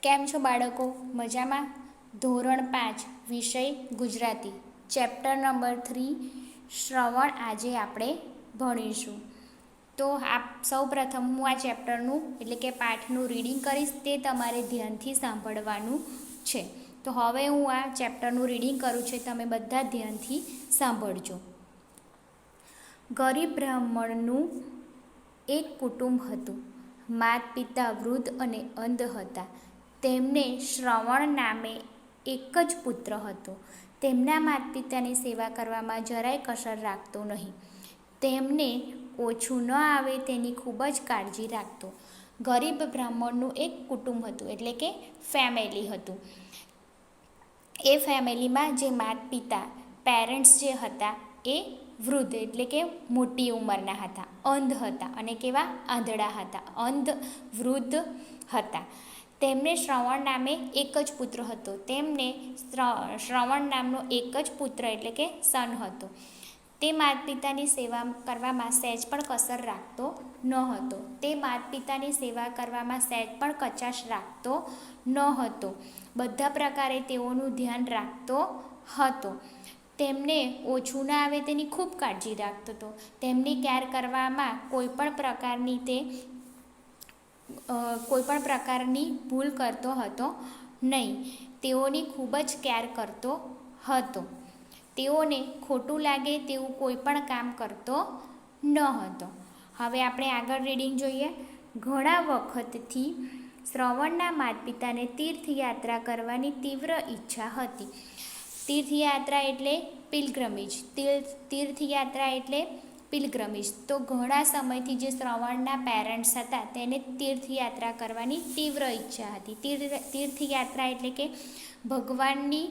કેમ છો બાળકો? મજામાં? ધોરણ 5 વિષય ગુજરાતી ચેપ્ટર નંબર 3 શ્રવણ આજે આપણે ભણીશું. તો સૌ પ્રથમ હું આ ચેપ્ટરનું એટલે કે પાઠનું રીડિંગ કરીશ, તે તમારે ધ્યાનથી સાંભળવાનું છે. તો હવે હું આ ચેપ્ટરનું રીડિંગ કરું છું, તમે બધા ધ્યાનથી સાંભળજો. ગરીબ બ્રાહ્મણનું એક કુટુંબ હતું. માત પિતા વૃદ્ધ અને અંધ હતા. તેમને શ્રવણ નામે એક જ પુત્ર હતો. તેમના માતા પિતાની સેવા કરવામાં જરાય કસર રાખતો નહીં. તેમને ઓછું ન આવે તેની ખૂબ જ કાળજી રાખતો. ગરીબ બ્રાહ્મણનું એક કુટુંબ હતું એટલે કે ફેમિલી હતું. એ ફેમિલીમાં જે માતા પિતા પેરેન્ટ્સ જે હતા એ વૃદ્ધ એટલે કે મોટી ઉંમરના હતા, અંધ હતા અને કેવા આંધળા હતા, અંધ વૃદ્ધ હતા. તેમને શ્રવણ નામે એક જ પુત્ર હતો. તેમને શ્રવણ નામનો એક જ પુત્ર એટલે કે સન હતો. તે માતા પિતાની સેવા કરવામાં સહેજ પણ કસર રાખતો ન હતો. તે માતા પિતાની સેવા કરવામાં સહેજ પણ કચાશ રાખતો ન હતો. બધા પ્રકારે તેઓનું ધ્યાન રાખતો હતો. તેમને ઓછું ના આવે તેની ખૂબ કાળજી રાખતો હતો. તેમની કેર કરવામાં કોઈ પણ પ્રકારની ભૂલ કરતો હતો નહીં. તેઓની ખૂબ જ કેર કરતો હતો. તેઓને ખોટું લાગે તેવું કોઈ પણ કામ કરતો ન હતો. હવે આપણે આગળ રીડિંગ જોઈએ. ઘણા વખતથી શ્રવણના માતા પિતાને તીર્થયાત્રા કરવાની તીવ્ર ઈચ્છા હતી. તીર્થયાત્રા એટલે પિલગ્રમેજ. તીર્થયાત્રા એટલે પિલગ્રમેજ. તો ઘણા સમયથી જે શ્રવણના પેરેન્ટ્સ હતા તેને તીર્થયાત્રા કરવાની તીવ્ર ઈચ્છા હતી. તીર્થયાત્રા એટલે કે ભગવાનની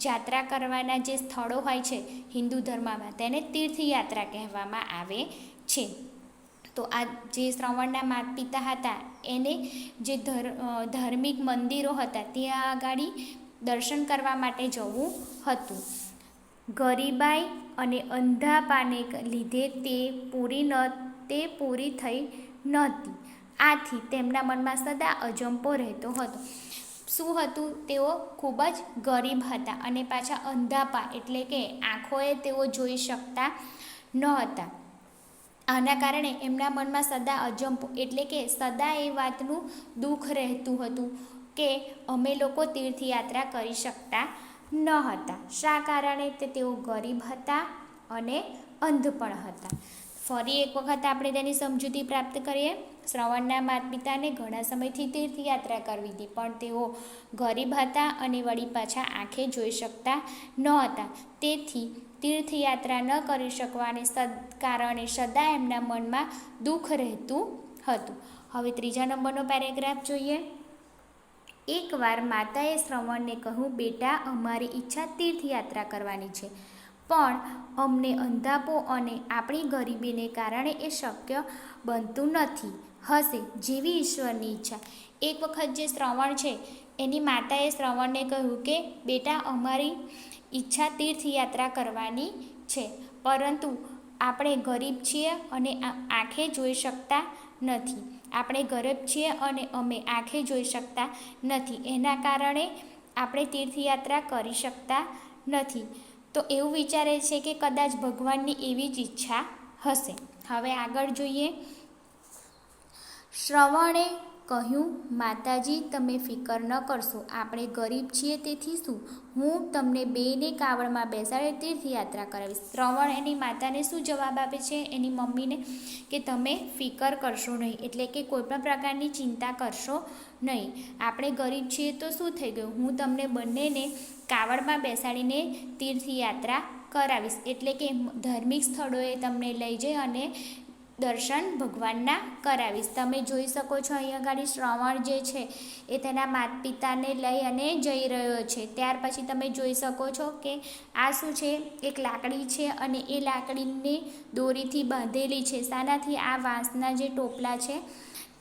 યાત્રા કરવાના જે સ્થળો હોય છે હિન્દુ ધર્મમાં તેને તીર્થયાત્રા કહેવામાં આવે છે. તો આ જે શ્રવણના માતા પિતા હતા એને જે ધાર્મિક મંદિરો હતા ત્યાં આગળ દર્શન કરવા માટે જવું હતું. ગરીબાઈ અને અંધાપાને લીધે તે પૂરી થઈ નહોતી. આથી તેમના મનમાં સદા અજંપો રહેતો હતો. શું હતું? તેઓ ખૂબ જ ગરીબ હતા અને પાછા અંધાપા એટલે કે આંખોએ તેઓ જોઈ શકતા ન હતા. આના કારણે એમના મનમાં સદા અજંપો એટલે કે સદા એ વાતનું દુઃખ રહેતું હતું કે અમે લોકો તીર્થયાત્રા કરી શકતા ન હતા. શા કારણે? તેઓ ગરીબ હતા અને અંધ પણ હતા. ફરી એક વખત આપણે તેની સમજૂતી પ્રાપ્ત કરીએ. શ્રવણના માતા પિતાને ઘણા સમયથી તીર્થયાત્રા કરવી હતી, પણ તેઓ ગરીબ હતા અને વળી પાછા આંખે જોઈ શકતા ન હતા. તેથી તીર્થયાત્રા ન કરી શકવાને કારણે સદા એમના મનમાં દુઃખ રહેતું હતું. હવે 3જા નંબરનો પેરેગ્રાફ જોઈએ. એકવાર માતાએ શ્રવણને કહ્યું, બેટા, અમારી ઈચ્છા તીર્થયાત્રા કરવાની છે, પણ અમને અંધાપો અને આપણી ગરીબીને કારણે એ શક્ય બનતું નથી. હશે જેવી ઈશ્વરની ઈચ્છા. એક વખત જે શ્રવણ છે એની માતાએ શ્રવણને કહ્યું કે બેટા, અમારી ઈચ્છા તીર્થયાત્રા કરવાની છે, પરંતુ આપણે ગરીબ છીએ અને આંખે જોઈ શકતા નથી. આપણે ગરીબ છીએ અને અમે આંખે જોઈ શકતા નથી. એના કારણે આપણે તીર્થયાત્રા કરી શકતા નથી. તો એવું વિચારે છે કે કદાચ ભગવાનની એવી જ ઈચ્છા હશે. હવે આગળ જોઈએ. શ્રવણે કહ્યું, માતાજી, તમે ફિકર ન કરશો. આપણે ગરીબ છીએ તેથી શું, હું તમને બેયને કાવડમાં બેસાડી તીર્થયાત્રા કરાવીશ. શ્રવણ એની માતાને શું જવાબ આપે છે એની મમ્મીને કે તમે ફિકર કરશો નહીં, એટલે કે કોઈ પણ પ્રકારની ચિંતા કરશો નહીં. આપણે ગરીબ છીએ તો શું થઈ ગયું, હું તમને બંનેને કાવડમાં બેસાડીને તીર્થયાત્રા કરાવીશ. એટલે કે ધાર્મિક સ્થળોએ તમને લઈ જઈ અને દર્શન ભગવાનના કરાવીશ. તમે જોઈ શકો છો અહીંયા આગળ શ્રવણ જે છે એ તેના માતા પિતાને લઈ અને જઈ રહ્યો છે. ત્યાર પછી તમે જોઈ શકો છો કે આ શું છે, એક લાકડી છે અને એ લાકડીને દોરીથી બાંધેલી છે. શાનાથી? આ વાંસના જે ટોપલા છે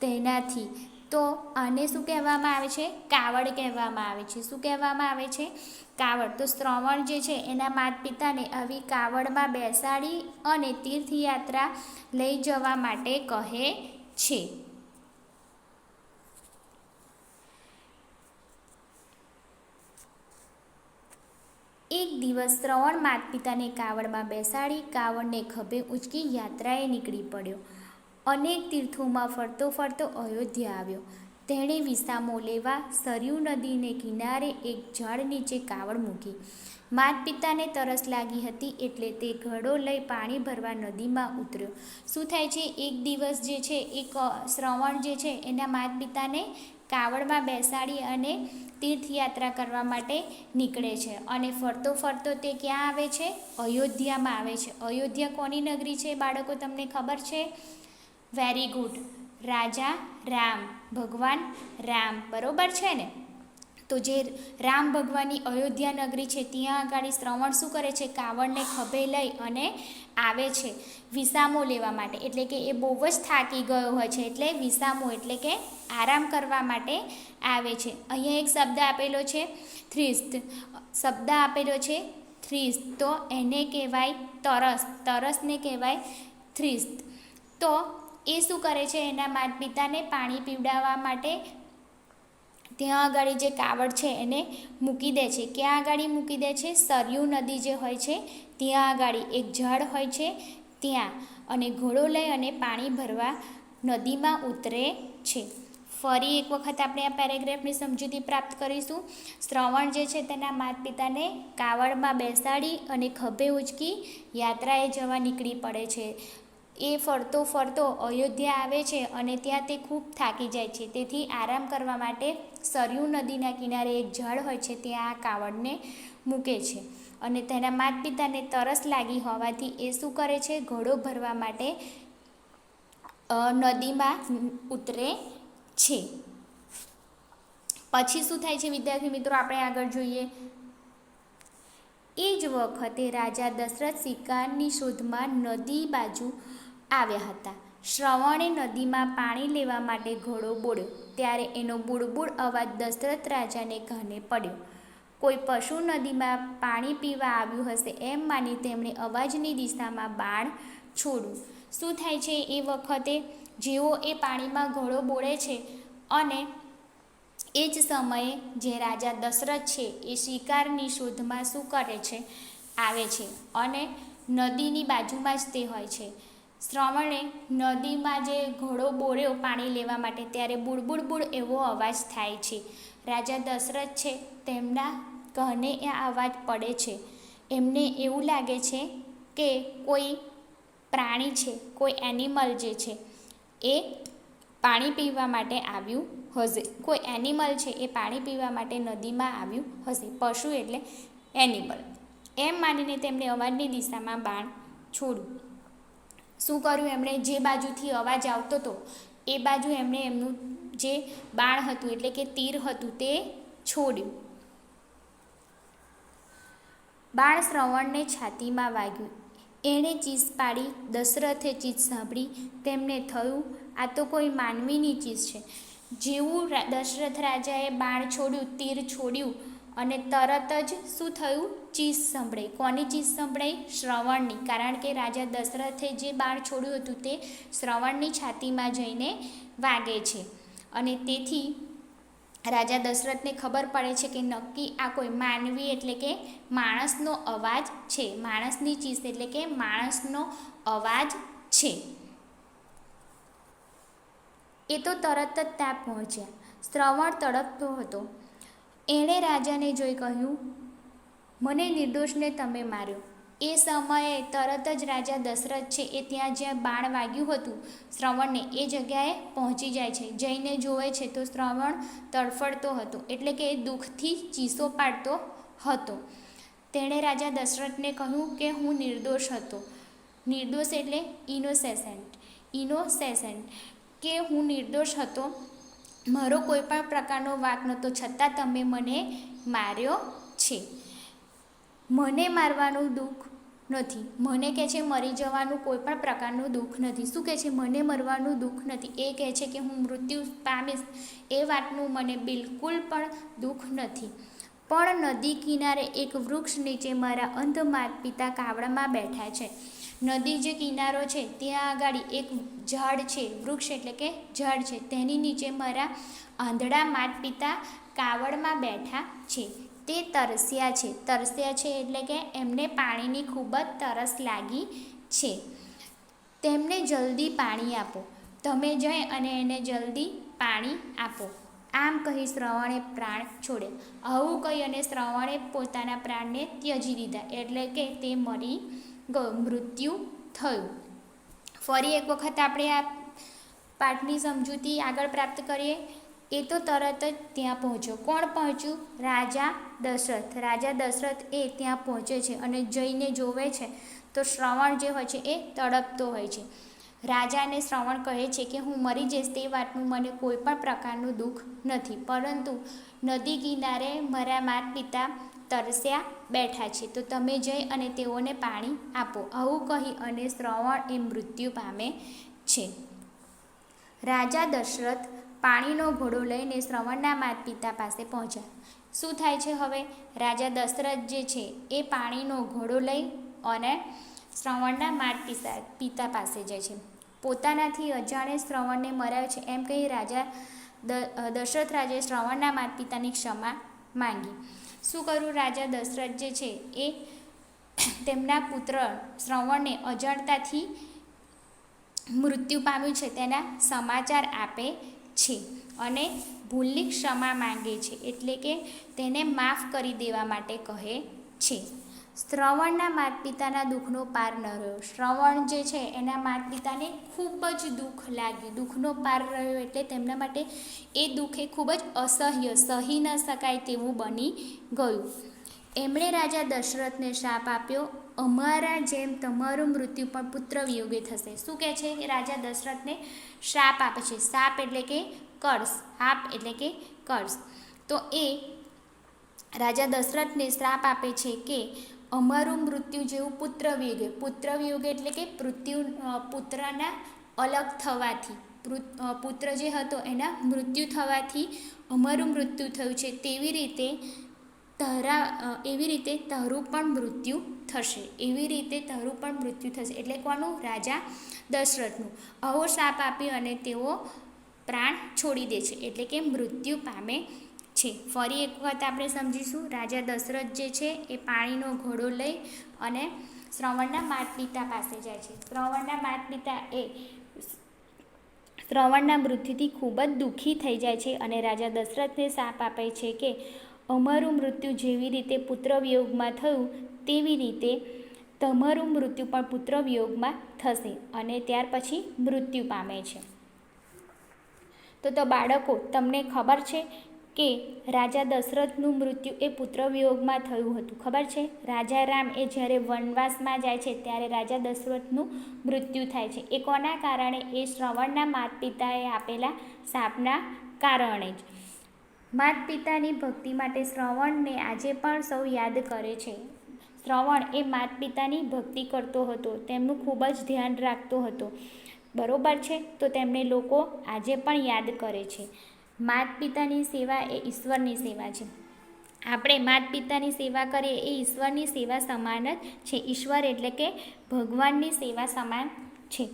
તેનાથી. તો આને શું કહેવામાં આવે છે? કાવડ કહેવામાં આવે છે. શું કહેવામાં આવે છે? કાવડ. તો શ્રવણ જે છે એના માતા પિતાને આવી કાવડમાં બેસાડી અને તીર્થયાત્રા લઈ જવા માટે કહે છે. એક દિવસ શ્રવણ માતા પિતાને કાવડમાં બેસાડી કાવડને ખભે ઊંચકી યાત્રાએ નીકળી પડ્યો. અનેક તીર્થોમાં ફરતો ફરતો અયોધ્યા આવ્યો. તેણે વિસામો લેવા સરયુ નદીને કિનારે એક ઝાડ નીચે કાવડ મૂકી. માતા પિતાને તરસ લાગી હતી એટલે તે ઘડો લઈ પાણી ભરવા નદીમાં ઉતર્યો. શું થાય છે, એક દિવસ જે છે એક શ્રવણ જે છે એના માતા પિતાને કાવડમાં બેસાડી અને તીર્થયાત્રા કરવા માટે નીકળે છે અને ફરતો ફરતો તે ક્યાં આવે છે? અયોધ્યામાં આવે છે. અયોધ્યા કોની નગરી છે બાળકો, તમને ખબર છે? વેરી ગુડ, રાજા રામ, ભગવાન રામ, બરોબર છે ને? તો જે રામ ભગવાનની અયોધ્યા નગરી છે ત્યાં આગળ શ્રવણ શું કરે છે? કાવડને ખભે લઈ અને આવે છે વિસામો લેવા માટે. એટલે કે એ બહુ જ થાકી ગયો હોય છે એટલે વિસામો એટલે કે આરામ કરવા માટે આવે છે. અહીંયા એક શબ્દ આપેલો છે થ્રિસ્ત. શબ્દ આપેલો છે થ્રિસ્ત, તો એને કહેવાય તરસ. તરસને કહેવાય થ્રિસ્ત. તો એ શું કરે છે? એના માતા પિતાને પાણી પીવડાવવા માટે ત્યાં આગળ જે કાવડ છે એને મૂકી દે છે. ક્યાં આગળ મૂકી દે છે? સરયુ નદી જે હોય છે ત્યાં આગળ એક ઝાડ હોય છે ત્યાં, અને ઘોડો લઈ અને પાણી ભરવા નદીમાં ઉતરે છે. ફરી એક વખત આપણે આ પેરેગ્રાફની સમજૂતી પ્રાપ્ત કરીશું. શ્રવણ જે છે તેના માતા પિતાને કાવડમાં બેસાડી અને ખભે ઊંચકી યાત્રાએ જવા નીકળી પડે છે. એ ફરતો ફરતો અયોધ્યા આવે છે અને ત્યાં તે ખૂબ થાકી જાય છે. તેથી આરામ કરવા માટે સરયુ નદીના કિનારે એક ઝાડ હોય છે ત્યાં આ કાવડને મૂકે છે. અને તેના માતા પિતાને તરસ લાગી હોવાથી એ શું કરે છે? ઘોડો ભરવા માટે નદીમાં ઉતરે છે. પછી શું થાય છે વિદ્યાર્થી મિત્રો, આપણે આગળ જોઈએ. એ જ વખતે રાજા દશરથ શિકારની શોધમાં નદી બાજુ આવ્યા હતા. શ્રવણે નદીમાં પાણી લેવા માટે ઘોડો બોળ્યો ત્યારે એનો બુડબુડ અવાજ દશરથ રાજાને કાને પડ્યો. કોઈ પશુ નદીમાં પાણી પીવા આવ્યું હશે એમ માની તેમણે અવાજની દિશામાં બાણ છોડ્યું. શું થાય છે એ વખતે? જેવો એ પાણીમાં ઘોડો બોળે છે અને એ જ સમયે જે રાજા દશરથ છે એ શિકારની શોધમાં શું કરે છે? આવે છે અને નદીની બાજુમાં જ તે હોય છે. શ્રવણે નદીમાં જે ઘોડો બોળ્યો પાણી લેવા માટે ત્યારે બુડબુડ એવો અવાજ થાય છે. રાજા દશરથ છે તેમના કાને એ અવાજ પડે છે. એમને એવું લાગે છે કે કોઈ પ્રાણી છે, કોઈ એનિમલ જે છે એ પાણી પીવા માટે આવ્યું હશે. કોઈ એનિમલ છે એ પાણી પીવા માટે નદીમાં આવ્યું હશે. પશુ એટલે એનિમલ. એમ માનીને તેમણે અવાજની દિશામાં બાણ છોડ્યું. શું કર્યું એમણે? જે બાજુથી અવાજ આવતો હતો એ બાજુ એમણે એમનું જે બાણ હતું એટલે કે તીર હતું તે છોડ્યું. બાણ શ્રવણને છાતીમાં વાગ્યું. એણે ચીસ પાડી. દશરથે ચીસ સાંભળી તેમને થયું આ તો કોઈ માનવીની ચીસ છે. જેવું દશરથ રાજાએ બાણ છોડ્યું, તીર છોડ્યું અને તરત જ શું થયું? ચીસ સંભળાઈ. કોની ચીસ સંભળાઈ? શ્રવણની. કારણ કે રાજા દશરથે જે બાણ છોડ્યું હતું તે શ્રવણની છાતીમાં જઈને વાગે છે અને તેથી રાજા દશરથને ખબર પડે છે કે નક્કી આ કોઈ માનવી એટલે કે માણસનો અવાજ છે. માણસની ચીસ એટલે કે માણસનો અવાજ છે. એ તો તરત જ ત્યાં પહોંચ્યા. શ્રવણ તડપતો હતો. એણે રાજાને જોઈ કહ્યું, મને નિર્દોષને તમે માર્યો. એ સમયે તરત જ રાજા દશરથ છે એ ત્યાં જ્યાં બાણ વાગ્યું હતું શ્રવણને એ જગ્યાએ પહોંચી જાય છે. જઈને જોવે છે તો શ્રવણ તડફડતો હતો એટલે કે દુઃખથી ચીસો પાડતો હતો. તેણે રાજા દશરથને કહ્યું કે હું નિર્દોષ હતો. નિર્દોષ એટલે ઇનોસેન્ટ. ઇનોસેન્ટ કે હું નિર્દોષ હતો, મારો કોઈ પણ પ્રકારનો વાંક નહોતો, છતાં તમે મને માર્યો છે. મને મારવાનું દુઃખ નથી. મને કહે છે મરી જવાનું કોઈ પણ પ્રકારનું દુઃખ નથી. શું કહે છે? મને મરવાનું દુઃખ નથી. એ કહે છે કે હું મૃત્યુ પામીશ એ વાતનું મને બિલકુલ પણ દુઃખ નથી. પણ નદી કિનારે એક વૃક્ષ નીચે મારા અંધ માતા પિતા કાવડમાં બેઠા છે. નદી જે કિનારો છે ત્યાં આગળ એક ઝાડ છે, વૃક્ષ એટલે કે ઝાડ છે, તેની નીચે મારા આંધળા માતા પિતા કાવડમાં બેઠા છે. તે તરસ્યા છે. તરસ્યા છે એટલે કે એમને પાણીની ખૂબ જ તરસ લાગી છે. તેમને જલ્દી પાણી આપો. તમે જઈ અને એને જલ્દી પાણી આપો. આમ કહી શ્રવણે પ્રાણ છોડ્યા. આવું કહી અને શ્રવણે પોતાના પ્રાણને ત્યજી દીધા, એટલે કે તે મરી ગયો, મૃત્યુ થયું. ફરી એક વખત આપણે આ પાઠની સમજૂતી આગળ પ્રાપ્ત કરીએ. એ તો તરત જ ત્યાં પહોંચ્યો. કોણ પહોંચ્યું? રાજા દશરથ. રાજા દશરથ એ ત્યાં પહોંચે છે અને જઈને જોવે છે તો શ્રવણ જે હોય છે એ તડપતો હોય છે. રાજાને શ્રવણ કહે છે કે હું મરી જઈશ તે વાતનું મને કોઈ પણ પ્રકારનું દુઃખ નથી, પરંતુ નદી કિનારે મારા માતા પિતા તરસ્યા બેઠા છે, તો તમે જઈ અને તેઓને પાણી આપો. આવું કહી અને શ્રવણ એ મૃત્યુ પામે છે. રાજા દશરથ પાણીનો ઘોડો લઈને શ્રવણના માતા પિતા પાસે પહોંચ્યા. શું થાય છે હવે? રાજા દશરથ જે છે એ પાણીનો ઘોડો લઈ અને શ્રવણના માતા પિતા પાસે જાય છે. પોતાનાથી અજાણે શ્રવણને મરાયો છે એમ કહી દશરથ રાજાએ શ્રવણના માતા પિતાની ક્ષમા માંગી. શું કર્યું? રાજા દશરથ જે છે એ તેમના પુત્ર શ્રવણને અજાણતાથી મૃત્યુ પામ્યું છે તેના સમાચાર આપે છે અને ભૂલની ક્ષમા માંગે છે, એટલે કે તેને માફ કરી દેવા માટે કહે છે. શ્રવણના માતા પિતાના દુઃખનો પાર ન રહ્યો. શ્રવણ જે છે એના માતા પિતાને ખૂબ જ દુઃખ લાગ્યું. દુઃખનો પાર રહ્યો એટલે તેમના માટે એ દુઃખ એ ખૂબ જ અસહ્ય, સહી ન શકાય તેવું બની ગયું. એમણે રાજા દશરથને શાપ આપ્યો, અમારા જેમ તમારું મૃત્યુ પણ પુત્ર વિયોગે થશે. શું કહે છે? રાજા દશરથને શાપ આપે છે. શાપ એટલે કે કર્સ, શાપ એટલે કે કર્સ. તો એ રાજા દશરથને શ્રાપ આપે છે કે અમારું મૃત્યુ જેવું પુત્ર વિયોગે. પુત્ર વિયોગે એટલે કે પુત્રના અલગ થવાથી, પુત્ર જે હતો એના મૃત્યુ થવાથી અમારું મૃત્યુ થયું છે, તેવી રીતે તારું પણ મૃત્યુ થશે. એવી રીતે તારું પણ મૃત્યુ થશે. એટલે કોનું? રાજા દશરથનું. આવો શાપ આપી અને તેઓ પ્રાણ છોડી દે છે, એટલે કે મૃત્યુ પામે છે. ફરી એક વખત આપણે સમજીશું. રાજા દશરથ જે છે એ પાણીનો ઘોડો લઈ અને શ્રવણના માતા પિતા પાસે જાય છે. શ્રવણના માતા પિતા એ શ્રવણના મૃત્યુથી ખૂબ જ દુઃખી થઈ જાય છે અને રાજા દશરથને શાપ આપે છે કે અમારું મૃત્યુ જેવી રીતે પુત્ર વિયોગમાં થયું તેવી રીતે તમારું મૃત્યુ પણ પુત્ર વિયોગમાં થશે, અને ત્યાર પછી મૃત્યુ પામે છે. તો બાળકો, તમને ખબર છે કે રાજા દશરથનું મૃત્યુ એ પુત્ર વિયોગમાં થયું હતું? ખબર છે? રાજા રામ એ જ્યારે વનવાસમાં જાય છે ત્યારે રાજા દશરથનું મૃત્યુ થાય છે. એ કોના કારણે? એ શ્રવણના માતા પિતાએ આપેલા શાપના કારણે જ. માતા પિતાની ભક્તિ માટે શ્રવણને આજે પણ સૌ યાદ કરે છે. શ્રવણ એ માતા પિતાની ભક્તિ કરતો હતો, તેમનું ખૂબ જ ધ્યાન રાખતો હતો. બરોબર છે? તો તેમને લોકો આજે પણ યાદ કરે છે. માતા પિતાની સેવા એ ઈશ્વરની સેવા છે. આપણે માતા પિતાની સેવા કરીએ એ ઈશ્વરની સેવા સમાન જ છે. ઈશ્વર એટલે કે ભગવાનની સેવા સમાન છે.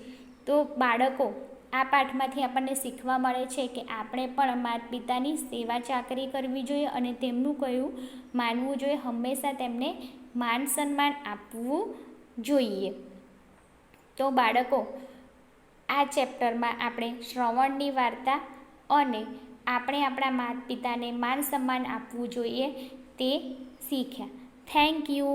તો બાળકો, આ પાઠમાંથી આપણને શીખવા મળે છે કે આપણે પણ માતા પિતાની સેવા ચાકરી કરવી જોઈએ અને તેમનું કહ્યું માનવું જોઈએ. હંમેશા તેમને માન સન્માન આપવું જોઈએ. તો બાળકો, આ ચેપ્ટરમાં આપણે શ્રવણની વાર્તા અને આપણે આપણા માતા પિતાને માન સન્માન આપવું જોઈએ તે શીખ્યા. Thank you.